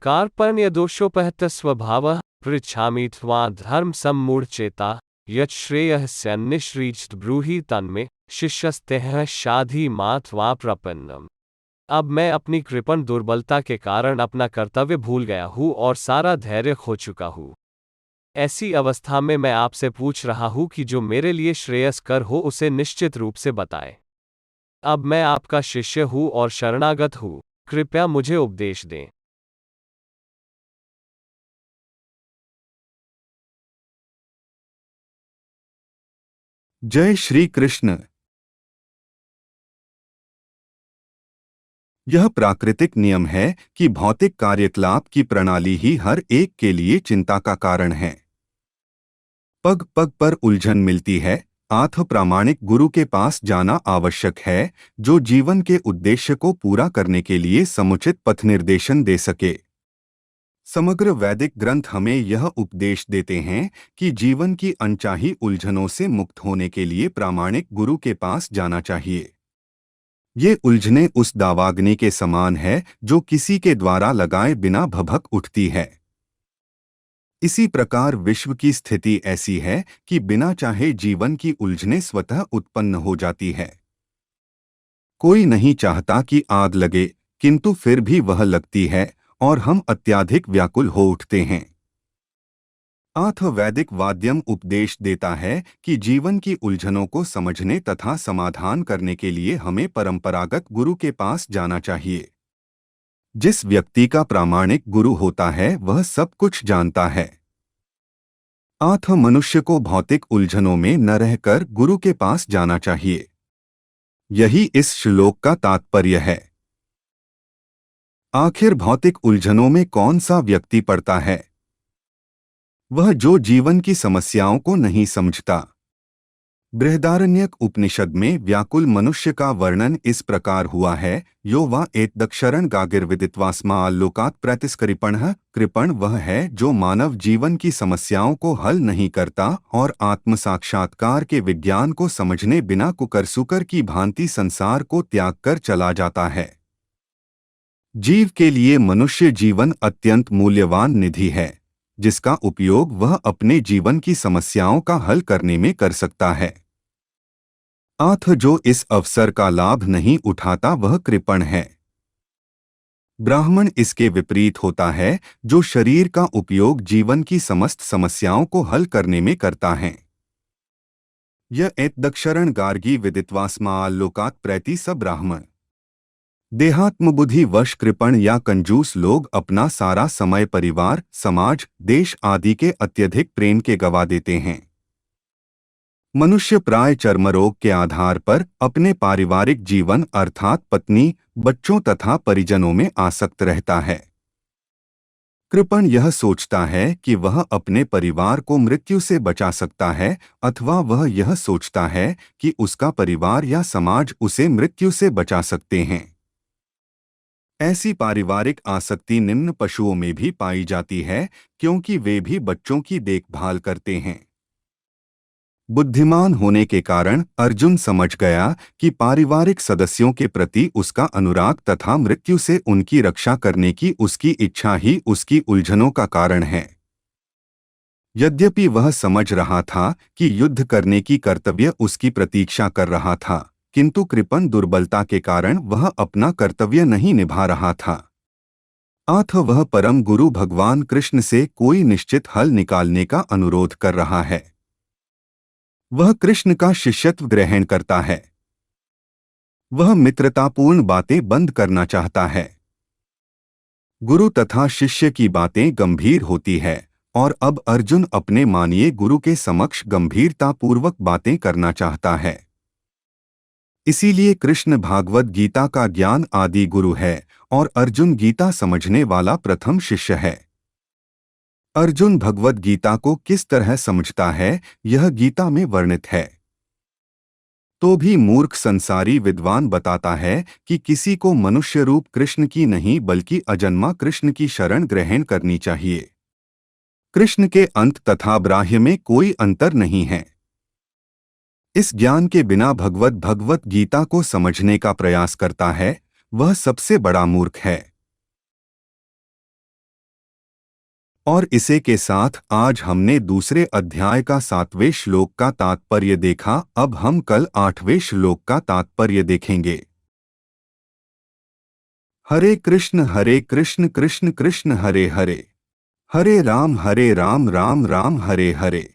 कार्पण्यदोषोपहत स्वभावः पृच्छामि त्वां धर्म सम्मूढ़चेता यच्छ्रेयस्यान्निश्रीच ब्रूहि तन्मे शिष्यस्तेह शाधि मा त्वा प्रपन्नम। अब मैं अपनी कृपण दुर्बलता के कारण अपना कर्तव्य भूल गया हूँ और सारा धैर्य खो चुका हूँ। ऐसी अवस्था में मैं आपसे पूछ रहा हूँ कि जो मेरे लिए श्रेयस्कर हो उसे निश्चित रूप से बताएं। अब मैं आपका शिष्य हूँ और शरणागत हूँ, कृपया मुझे उपदेश दें। जय श्री कृष्ण। यह प्राकृतिक नियम है कि भौतिक कार्यकलाप की प्रणाली ही हर एक के लिए चिंता का कारण है। पग पग पर उलझन मिलती है। आत्म प्रामाणिक गुरु के पास जाना आवश्यक है, जो जीवन के उद्देश्य को पूरा करने के लिए समुचित पथ निर्देशन दे सके। समग्र वैदिक ग्रंथ हमें यह उपदेश देते हैं कि जीवन की अनचाही उलझनों से मुक्त होने के लिए प्रामाणिक गुरु के पास जाना चाहिए। ये उलझने उस दावाग्नि के समान है जो किसी के द्वारा लगाए बिना भभक उठती है। इसी प्रकार विश्व की स्थिति ऐसी है कि बिना चाहे जीवन की उलझने स्वतः उत्पन्न हो जाती है। कोई नहीं चाहता कि आग लगे, किंतु फिर भी वह लगती है और हम अत्यधिक व्याकुल हो उठते हैं। वैदिक वाद्यम उपदेश देता है कि जीवन की उलझनों को समझने तथा समाधान करने के लिए हमें परंपरागत गुरु के पास जाना चाहिए। जिस व्यक्ति का प्रामाणिक गुरु होता है वह सब कुछ जानता है। मनुष्य को भौतिक उलझनों में न रहकर गुरु के पास जाना चाहिए। यही इस श्लोक का तात्पर्य है। आखिर भौतिक उलझनों में कौन सा व्यक्ति पड़ता है? वह जो जीवन की समस्याओं को नहीं समझता। बृहदारण्यक उपनिषद में व्याकुल मनुष्य का वर्णन इस प्रकार हुआ है, यो वा एतदक्षरं गागिर्विदित्वास्मा लोकात् प्रतिस्कृपणः। कृपण वह है जो मानव जीवन की समस्याओं को हल नहीं करता और आत्म साक्षात्कार के विज्ञान को समझने बिना कुकरसुकर की भांति संसार को त्याग कर चला जाता है। जीव के लिए मनुष्य जीवन अत्यंत मूल्यवान निधि है, जिसका उपयोग वह अपने जीवन की समस्याओं का हल करने में कर सकता है। जो इस अवसर का लाभ नहीं उठाता वह कृपण है। ब्राह्मण इसके विपरीत होता है, जो शरीर का उपयोग जीवन की समस्त समस्याओं को हल करने में करता है। यह एतदक्षरं गार्गी विदित्वास्मा लोकात् प्रैति स ब्राह्मण। देहात्म बुद्धि वश कृपण या कंजूस लोग अपना सारा समय परिवार, समाज, देश आदि के अत्यधिक प्रेम के गवा देते हैं। मनुष्य प्राय चर्मरोग के आधार पर अपने पारिवारिक जीवन अर्थात पत्नी, बच्चों तथा परिजनों में आसक्त रहता है। कृपण यह सोचता है कि वह अपने परिवार को मृत्यु से बचा सकता है, अथवा वह यह सोचता है कि उसका परिवार या समाज उसे मृत्यु से बचा सकते हैं। ऐसी पारिवारिक आसक्ति निम्न पशुओं में भी पाई जाती है, क्योंकि वे भी बच्चों की देखभाल करते हैं। बुद्धिमान होने के कारण अर्जुन समझ गया कि पारिवारिक सदस्यों के प्रति उसका अनुराग तथा मृत्यु से उनकी रक्षा करने की उसकी इच्छा ही उसकी उलझनों का कारण है। यद्यपि वह समझ रहा था कि युद्ध करने की कर्तव्य उसकी प्रतीक्षा कर रहा था, किंतु कृपण दुर्बलता के कारण वह अपना कर्तव्य नहीं निभा रहा था। वह परम गुरु भगवान कृष्ण से कोई निश्चित हल निकालने का अनुरोध कर रहा है। वह कृष्ण का शिष्यत्व ग्रहण करता है। वह मित्रतापूर्ण बातें बंद करना चाहता है। गुरु तथा शिष्य की बातें गंभीर होती है और अब अर्जुन अपने माननीय गुरु के समक्ष गंभीरतापूर्वक बातें करना चाहता है। इसीलिए कृष्ण भागवत गीता का ज्ञान आदि गुरु है और अर्जुन गीता समझने वाला प्रथम शिष्य है। अर्जुन भगवत गीता को किस तरह समझता है, यह गीता में वर्णित है। तो भी मूर्ख संसारी विद्वान बताता है कि किसी को मनुष्य रूप कृष्ण की नहीं बल्कि अजन्मा कृष्ण की शरण ग्रहण करनी चाहिए। कृष्ण के अंत तथा ब्राह्य में कोई अंतर नहीं है। इस ज्ञान के बिना भगवत गीता को समझने का प्रयास करता है, वह सबसे बड़ा मूर्ख है। और इसे के साथ आज हमने दूसरे अध्याय का 7वें श्लोक का तात्पर्य देखा। अब हम कल 8वें श्लोक का तात्पर्य देखेंगे। हरे कृष्ण कृष्ण कृष्ण हरे हरे, हरे राम राम राम हरे हरे।